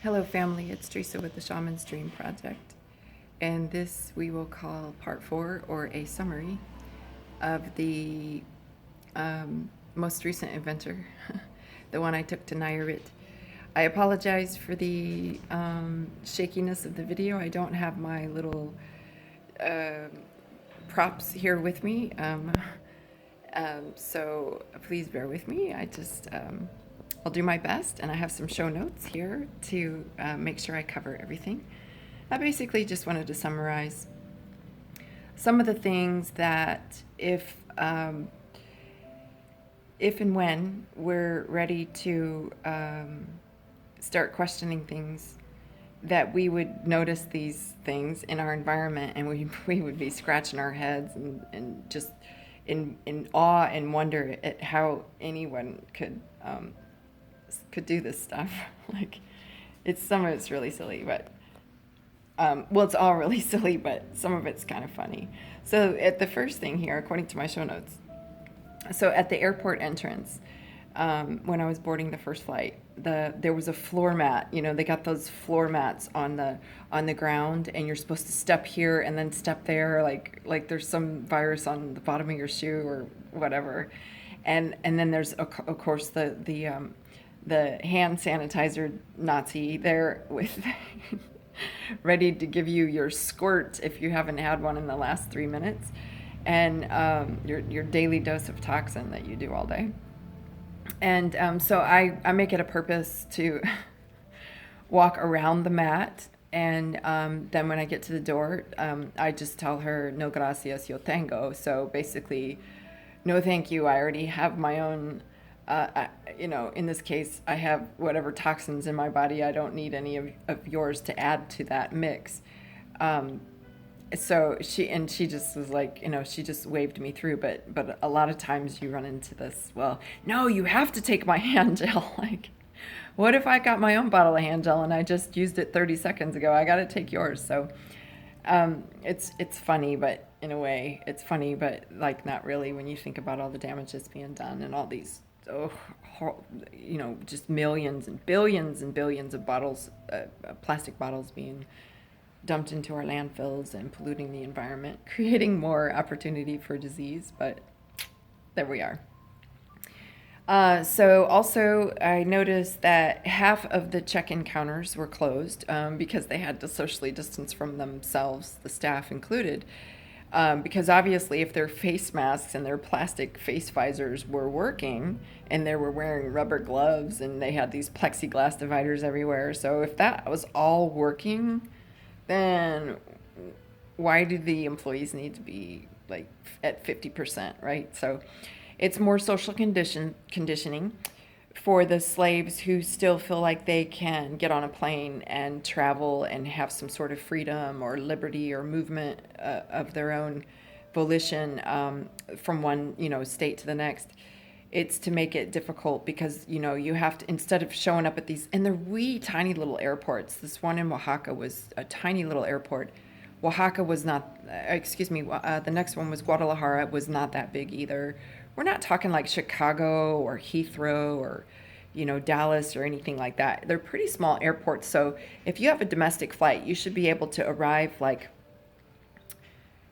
Hello family, it's Teresa with the Shaman's Dream Project, and this we will call part 4, or a summary of the most recent adventure, the one I took to Nayarit. I apologize for the shakiness of the video. I don't have my little props here with me, so please bear with me. I'll do my best, and I have some show notes here to make sure I cover everything. I basically just wanted to summarize some of the things that if and when we're ready to start questioning things, that we would notice these things in our environment, and we would be scratching our heads and just in awe and wonder at how anyone could do this stuff. Like, some of it's really silly, but well, it's all really silly, but some of it's kind of funny. So at the first thing here, according to my show notes, so at the airport entrance, when I was boarding the first flight, there was a floor mat. You know, they got those floor mats on the ground, and you're supposed to step here and then step there, like there's some virus on the bottom of your shoe or whatever. And then there's of course the hand sanitizer Nazi there with ready to give you your squirt if you haven't had one in the last 3 minutes, and your daily dose of toxin that you do all day. And so I make it a purpose to walk around the mat, and then when I get to the door, I just tell her, no gracias, yo tengo. So basically, no thank you, I already have my own. In this case, I have whatever toxins in my body. I don't need any of yours to add to that mix. So she just was like, she just waved me through. But a lot of times you run into this. Well, no, you have to take my hand gel. Like, what if I got my own bottle of hand gel and I just used it 30 seconds ago? I got to take yours. So it's funny, but in a way, it's funny, but like not really when you think about all the damage that's being done and all these. Just millions and billions of bottles, plastic bottles being dumped into our landfills and polluting the environment, creating more opportunity for disease, but there we are. So also I noticed that half of the check-in counters were closed because they had to socially distance from themselves, the staff included. Because obviously if their face masks and their plastic face visors were working, and they were wearing rubber gloves, and they had these plexiglass dividers everywhere, so if that was all working, then why do the employees need to be like at 50%, right? So it's more social conditioning for the slaves who still feel like they can get on a plane and travel and have some sort of freedom or liberty or movement of their own volition from one state to the next. It's to make it difficult because you have to, instead of showing up at these, and they're wee tiny little airports. This one in Oaxaca was a tiny little airport. Oaxaca was not, the next one was Guadalajara. It was not that big either. We're not talking like Chicago or Heathrow or, Dallas or anything like that. They're pretty small airports. So if you have a domestic flight, you should be able to arrive like,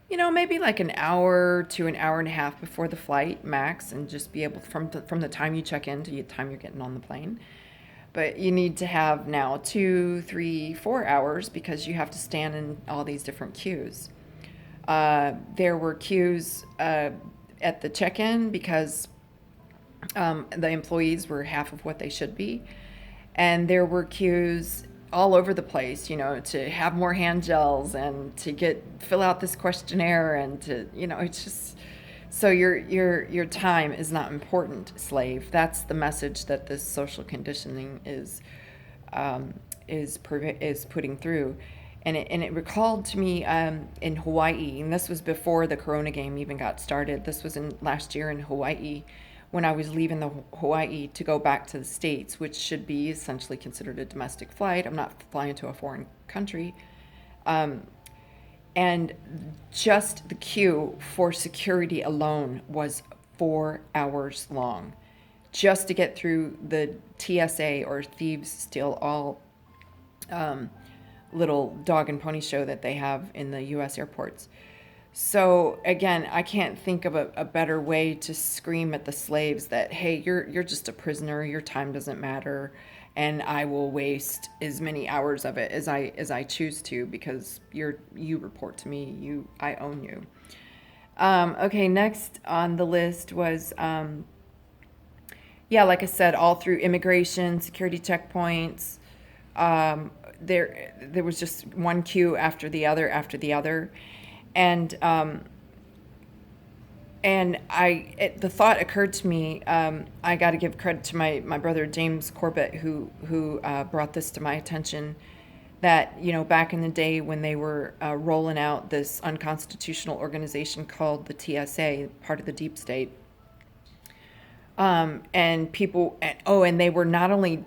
maybe like an hour to an hour and a half before the flight max, and just be able from the time you check in to the time you're getting on the plane. But you need to have now 2, 3, 4 hours because you have to stand in all these different queues. There were queues at the check-in because the employees were half of what they should be. And there were queues all over the place, to have more hand gels and to fill out this questionnaire and to, it's just, so your time is not important, slave. That's the message that this social conditioning is putting through. And it recalled to me in Hawaii, and this was before the Corona game even got started. This was last year in Hawaii, when I was leaving the Hawaii to go back to the States, which should be essentially considered a domestic flight. I'm not flying to a foreign country. And just the queue for security alone was 4 hours long, just to get through the TSA, or thieves steal all little dog and pony show that they have in the U.S. airports. So again, I can't think of a better way to scream at the slaves that, hey, you're just a prisoner. Your time doesn't matter, and I will waste as many hours of it as I choose to, because you report to me. I own you. Okay, next on the list was, yeah, like I said, all through immigration, security checkpoints. There was just one queue after the other, and the thought occurred to me. I got to give credit to my brother James Corbett, who brought this to my attention. That, back in the day when they were rolling out this unconstitutional organization called the TSA, part of the deep state, and people, and they were not only,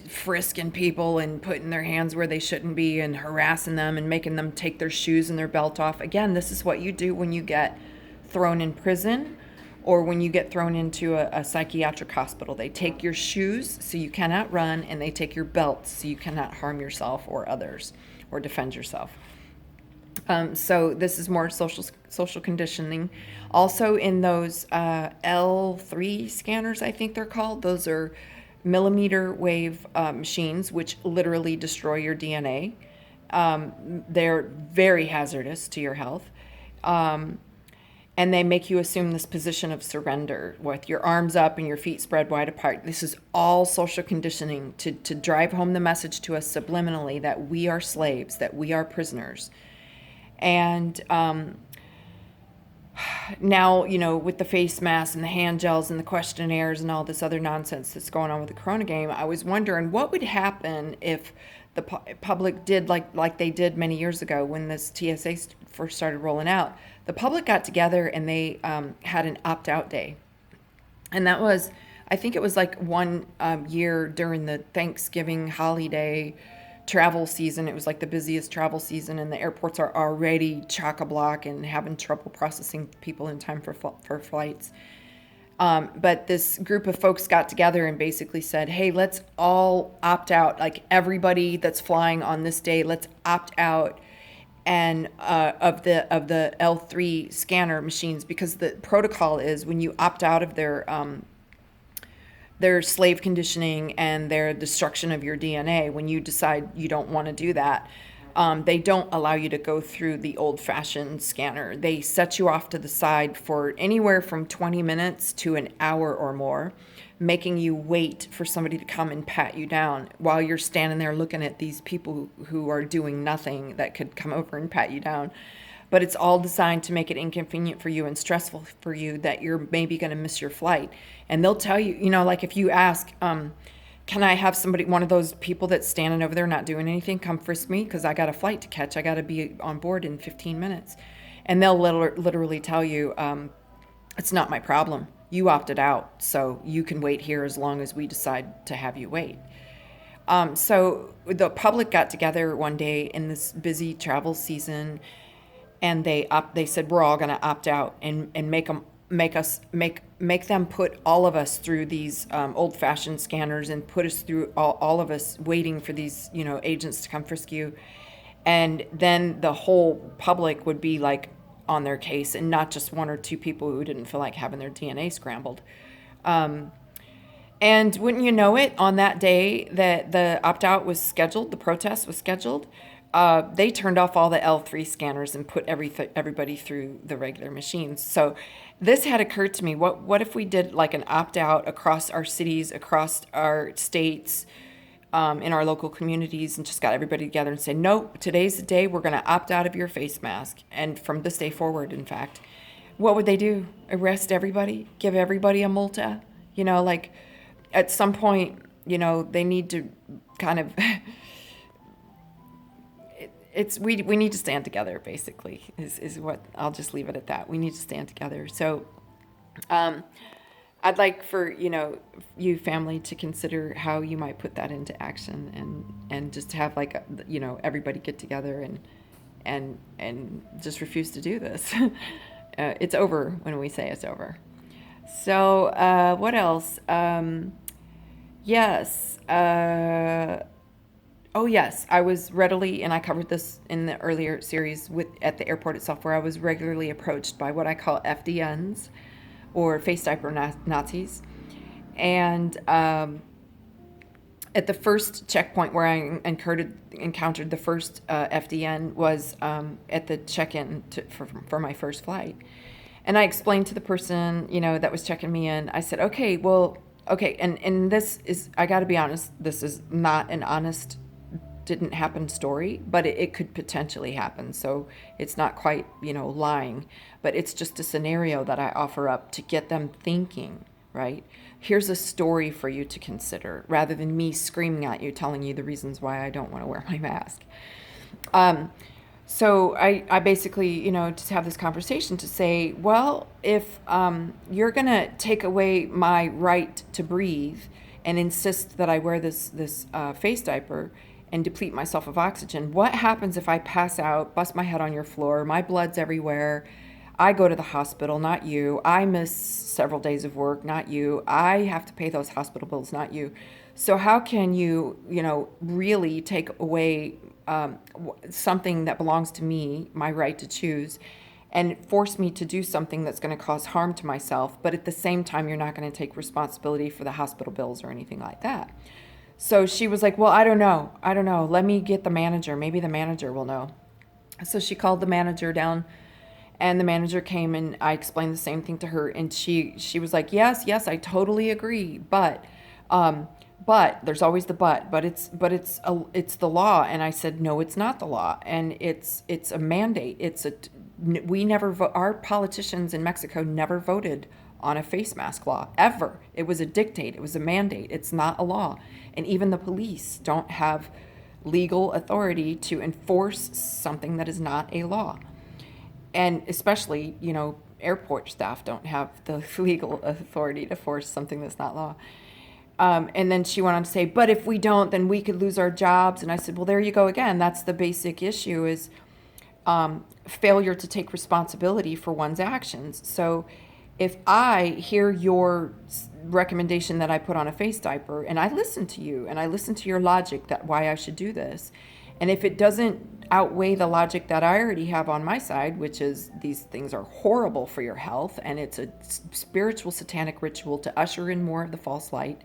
frisking people and putting their hands where they shouldn't be and harassing them and making them take their shoes and their belt off. Again, this is what you do when you get thrown in prison or when you get thrown into a psychiatric hospital. They take your shoes so you cannot run, and they take your belt so you cannot harm yourself or others or defend yourself. So this is more social conditioning. Also, in those L3 scanners, I think they're called, those are millimeter wave machines, which literally destroy your DNA. They're very hazardous to your health. And they make you assume this position of surrender with your arms up and your feet spread wide apart. This is all social conditioning to drive home the message to us subliminally that we are slaves, that we are prisoners. And now, with the face masks and the hand gels and the questionnaires and all this other nonsense that's going on with the Corona game, I was wondering what would happen if the public did like they did many years ago when this TSA first started rolling out. The public got together and they had an opt-out day. And that was, I think it was like one year during the Thanksgiving holiday travel season. It was like the busiest travel season, and the airports are already chock-a-block and having trouble processing people in time for flights. But this group of folks got together and basically said, hey, let's all opt out. Like, everybody that's flying on this day, let's opt out and of the L3 scanner machines, because the protocol is when you opt out of their slave conditioning and their destruction of your DNA, when you decide you don't want to do that, they don't allow you to go through the old-fashioned scanner. They set you off to the side for anywhere from 20 minutes to an hour or more, making you wait for somebody to come and pat you down while you're standing there looking at these people who are doing nothing that could come over and pat you down. But it's all designed to make it inconvenient for you and stressful for you that you're maybe going to miss your flight. And they'll tell you, like if you ask, can I have one of those people that's standing over there not doing anything, come frisk me because I got a flight to catch. I got to be on board in 15 minutes. And they'll literally tell you, it's not my problem. You opted out, so you can wait here as long as we decide to have you wait. So the public got together one day in this busy travel season, and they said we're all going to opt out and make them put all of us through these old-fashioned scanners and put us through all of us waiting for these agents to come frisk you, and then the whole public would be like on their case, and not just one or two people who didn't feel like having their DNA scrambled. And wouldn't you know it, on that day that the opt-out was scheduled, the protest was scheduled, they turned off all the L3 scanners and put everybody through the regular machines. So this had occurred to me, what if we did like an opt-out across our cities, across our states, in our local communities, and just got everybody together and say, nope, today's the day we're going to opt out of your face mask. And from this day forward, in fact, what would they do? Arrest everybody? Give everybody a multa? Like at some point, they need to kind of, we need to stand together, basically, is what, I'll just leave it at that. We need to stand together. So, I'd like for, you family to consider how you might put that into action, and just have like, everybody get together and just refuse to do this. It's over when we say it's over. So, what else? Yes. Oh yes, I was readily, and I covered this in the earlier series with at the airport itself, where I was regularly approached by what I call FDNs, or face diaper Nazis, and at the first checkpoint where I encountered the first FDN was at the check-in for my first flight. And I explained to the person, that was checking me in, I said, okay, well, okay, and this is, I got to be honest, this is not an honest, didn't happen story, but it could potentially happen. So it's not quite, lying, but it's just a scenario that I offer up to get them thinking, right? Here's a story for you to consider rather than me screaming at you, telling you the reasons why I don't want to wear my mask. So I basically, just have this conversation to say, well, if you're going to take away my right to breathe and insist that I wear this face diaper and deplete myself of oxygen, what happens if I pass out, bust my head on your floor, my blood's everywhere, I go to the hospital, not you. I miss several days of work, not you. I have to pay those hospital bills, not you. So how can you, really take away something that belongs to me, my right to choose, and force me to do something that's going to cause harm to myself, but at the same time, you're not going to take responsibility for the hospital bills or anything like that. So she was like, well, I don't know. Let me get the manager. Maybe the manager will know. So she called the manager down, and the manager came, and I explained the same thing to her, and she was like, yes, I totally agree, but there's always the but it's the law. And I said, no, it's not the law, and it's a mandate. We never our politicians in Mexico never voted on a face mask law ever. It was a dictate. It was a mandate. It's not a law, and even the police don't have legal authority to enforce something that is not a law. And especially, airport staff don't have the legal authority to force something that's not law. And then she went on to say, but if we don't, then we could lose our jobs. And I said, well, there you go again. That's the basic issue, is failure to take responsibility for one's actions. So if I hear your recommendation that I put on a face diaper, and I listen to you, and I listen to your logic that why I should do this, and if it doesn't outweigh the logic that I already have on my side, which is these things are horrible for your health, and it's a spiritual satanic ritual to usher in more of the false light,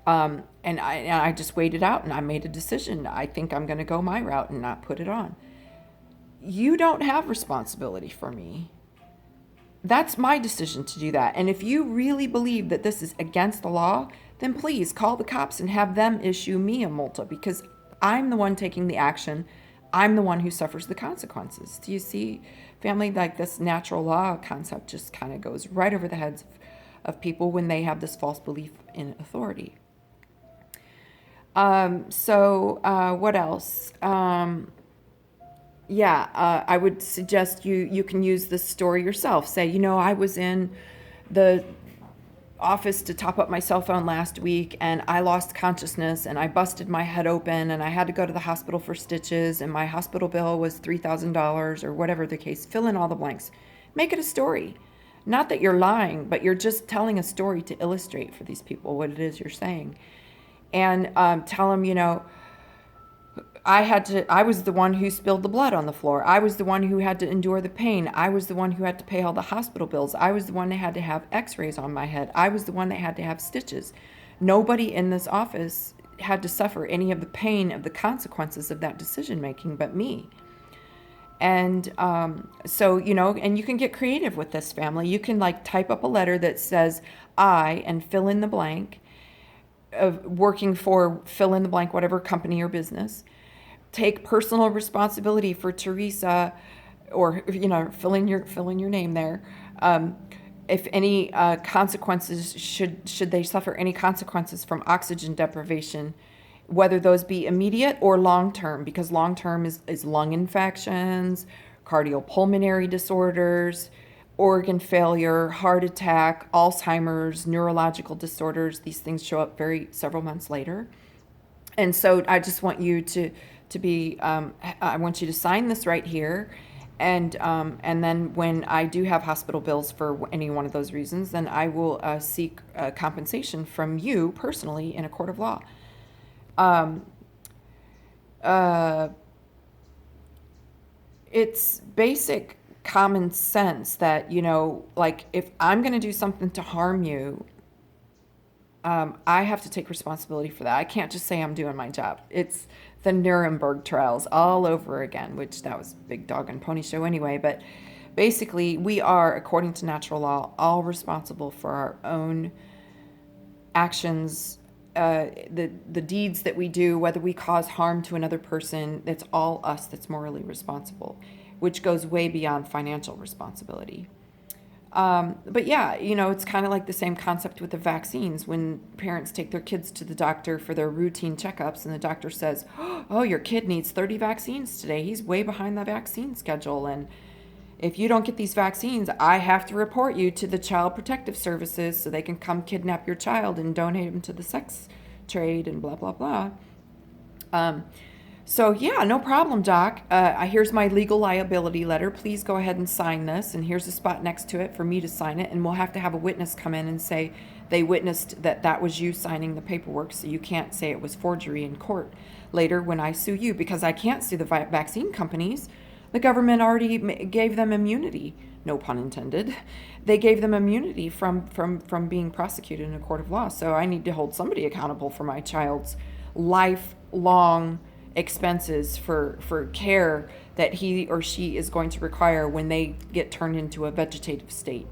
and I just weighed it out, and I made a decision. I think I'm going to go my route and not put it on. You don't have responsibility for me. That's my decision to do that. And if you really believe that this is against the law, then please call the cops and have them issue me a multa, because I'm the one taking the action. I'm the one who suffers the consequences. Do you see, family, like this natural law concept just kind of goes right over the heads of people when they have this false belief in authority. What else? I would suggest you can use this story yourself. Say, I was in the office to top up my cell phone last week, and I lost consciousness, and I busted my head open, and I had to go to the hospital for stitches, and my hospital bill was $3,000 or whatever the case. Fill in all the blanks. Make it a story. Not that you're lying, but you're just telling a story to illustrate for these people what it is you're saying. And tell them, I was the one who spilled the blood on the floor. I was the one who had to endure the pain. I was the one who had to pay all the hospital bills. I was the one that had to have x-rays on my head. I was the one that had to have stitches. Nobody in this office had to suffer any of the pain of the consequences of that decision making but me. And and you can get creative with this, family. You can type up a letter that says I, and fill in the blank, of working for fill in the blank, whatever company or business. Take personal responsibility for Teresa, or fill in your name there. If any consequences, should they suffer any consequences from oxygen deprivation, whether those be immediate or long term, because long term is lung infections, cardiopulmonary disorders, organ failure, heart attack, Alzheimer's, neurological disorders. These things show up several months later. And so I just want you to be, I want you to sign this right here. And then when I do have hospital bills for any one of those reasons, then I will seek compensation from you personally in a court of law. uh, it's basic common sense that, like if I'm going to do something to harm you, I have to take responsibility for that. I can't just say I'm doing my job. It's the Nuremberg trials all over again, which that was a big dog and pony show anyway. But basically, we are, according to natural law, all responsible for our own actions, the deeds that we do, whether we cause harm to another person. That's all us that's morally responsible, which goes way beyond financial responsibility. But yeah, it's kind of like the same concept with the vaccines. When parents take their kids to the doctor for their routine checkups and the doctor says, oh, your kid needs 30 vaccines today. He's way behind the vaccine schedule. And if you don't get these vaccines, I have to report you to the Child Protective Services so they can come kidnap your child and donate him to the sex trade and blah, blah, blah. So yeah, no problem, Doc. Here's my legal liability letter. Please go ahead and sign this. And here's a spot next to it for me to sign it. And we'll have to have a witness come in and say they witnessed that was you signing the paperwork. So you can't say it was forgery in court later when I sue you, because I can't sue the vaccine companies. The government already gave them immunity. No pun intended. They gave them immunity from being prosecuted in a court of law. So I need to hold somebody accountable for my child's lifelong expenses for care that he or she is going to require when they get turned into a vegetative state,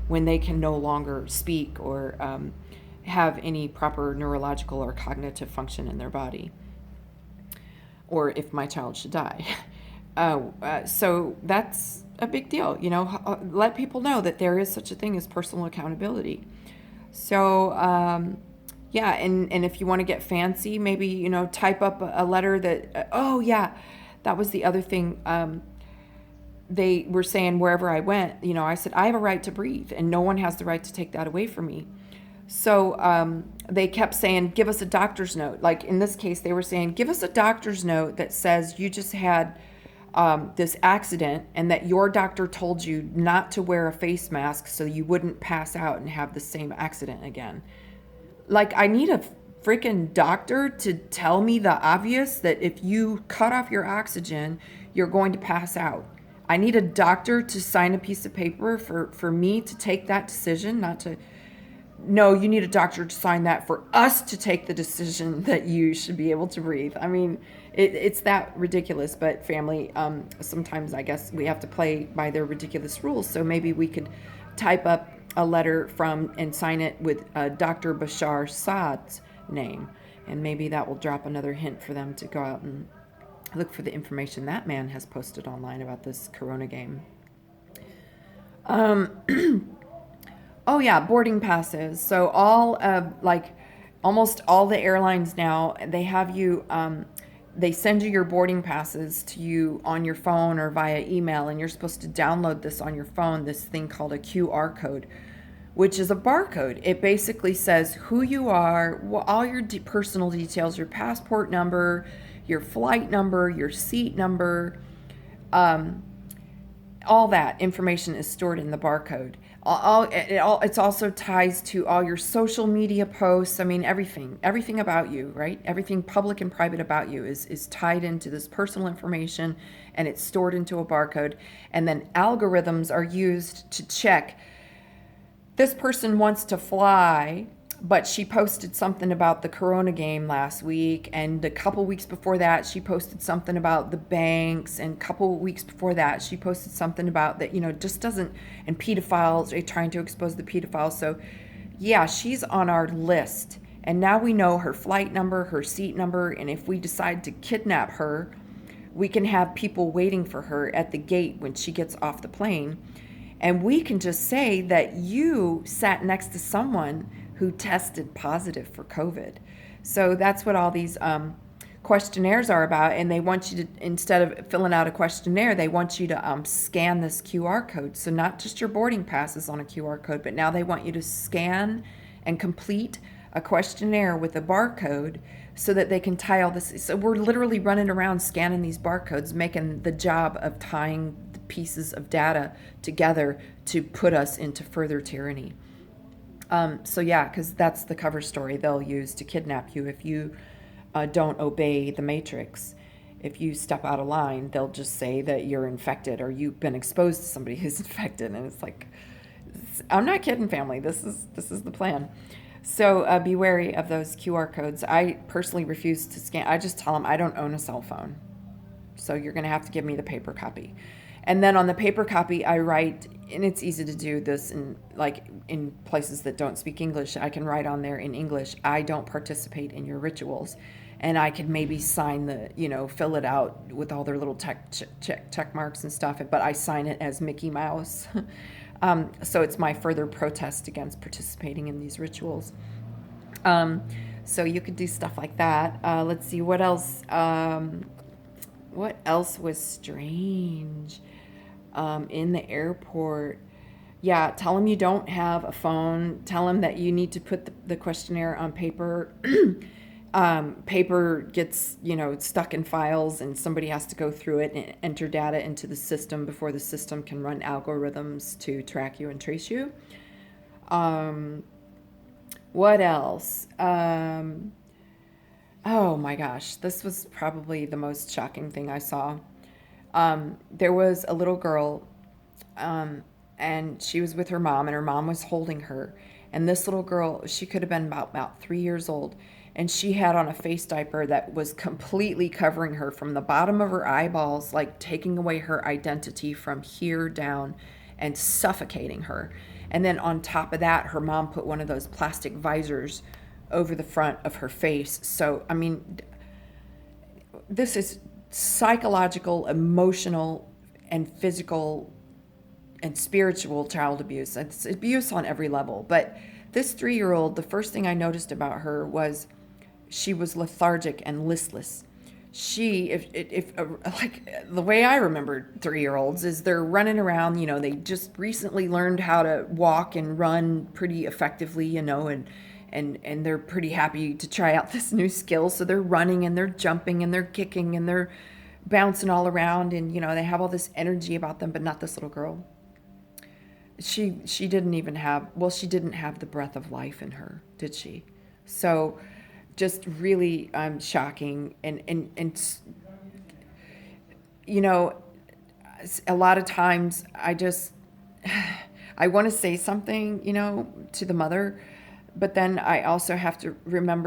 when they can no longer speak or have any proper neurological or cognitive function in their body, or if my child should die. So that's a big deal. Let people know that there is such a thing as personal accountability. So yeah, and if you want to get fancy, maybe, type up a letter that, oh yeah, that was the other thing. They were saying wherever I went, I said, I have a right to breathe and no one has the right to take that away from me. So they kept saying, give us a doctor's note. Like in this case, they were saying, give us a doctor's note that says you just had this accident and that your doctor told you not to wear a face mask so you wouldn't pass out and have the same accident again. Like, I need a freaking doctor to tell me the obvious, that if you cut off your oxygen, you're going to pass out. I need a doctor to sign a piece of paper for me to take that decision, not to... No, you need a doctor to sign that for us to take the decision that you should be able to breathe. I mean, it's that ridiculous, but family, sometimes I guess we have to play by their ridiculous rules. So maybe we could type up a letter from and sign it with Dr. Bashar Saad's name. And maybe that will drop another hint for them to go out and look for the information that man has posted online about this corona game. Oh yeah, boarding passes. So almost all the airlines now, they have you, they send you your boarding passes to you on your phone or via email, and you're supposed to download this on your phone, this thing called a QR code, which is a barcode. It basically says who you are, all your personal details, your passport number, your flight number, your seat number, all that information is stored in the barcode. It's also ties to all your social media posts. I mean, everything about you, right? Everything public and private about you is tied into this personal information, and it's stored into a barcode. And then algorithms are used to check, this person wants to fly, but she posted something about the Corona game last week, and a couple weeks before that she posted something about the banks, and a couple weeks before that she posted something about that, just doesn't, and pedophiles, are trying to expose the pedophiles. So yeah, she's on our list, and now we know her flight number, her seat number, and if we decide to kidnap her, we can have people waiting for her at the gate when she gets off the plane, and we can just say that you sat next to someone who tested positive for COVID. So that's what all these questionnaires are about. And they want you to, instead of filling out a questionnaire, they want you to scan this QR code. So not just your boarding passes on a QR code, but now they want you to scan and complete a questionnaire with a barcode so that they can tie all this. So we're literally running around scanning these barcodes, making the job of tying the pieces of data together to put us into further tyranny. So yeah, because that's the cover story they'll use to kidnap you if you don't obey the Matrix. if you step out of line, they'll just say that you're infected or you've been exposed to somebody who's infected. And it's like, I'm not kidding, family. This is the plan. So be wary of those QR codes. I personally refuse to scan. I just tell them I don't own a cell phone. So you're going to have to give me the paper copy. And then on the paper copy, I write, and it's easy to do this in places that don't speak English. I can write on there in English, I don't participate in your rituals. And I could maybe sign fill it out with all their little check marks and stuff, but I sign it as Mickey Mouse. So it's my further protest against participating in these rituals. So you could do stuff like that. Let's see, what else? What else was strange in the airport? Yeah, tell them you don't have a phone. Tell them that you need to put the questionnaire on paper. Paper gets, stuck in files, and somebody has to go through it and enter data into the system before the system can run algorithms to track you and trace you. What else? Oh my gosh, this was probably the most shocking thing I saw. There was a little girl, and she was with her mom, and her mom was holding her. And this little girl, she could have been about 3 years old, and she had on a face diaper that was completely covering her from the bottom of her eyeballs, like taking away her identity from here down and suffocating her. And then on top of that, her mom put one of those plastic visors over the front of her face. So, I mean, this is psychological, emotional, and physical and spiritual child abuse. It's abuse on every level. But this 3-year-old, the first thing I noticed about her was she was lethargic and listless. If like the way I remember 3-year-olds is they're running around, they just recently learned how to walk and run pretty effectively, and they're pretty happy to try out this new skill. So they're running and they're jumping and they're kicking and they're bouncing all around, and they have all this energy about them. But not this little girl. She didn't have the breath of life in her, did she? So just really shocking. And a lot of times I want to say something, to the mother, but then I also have to remember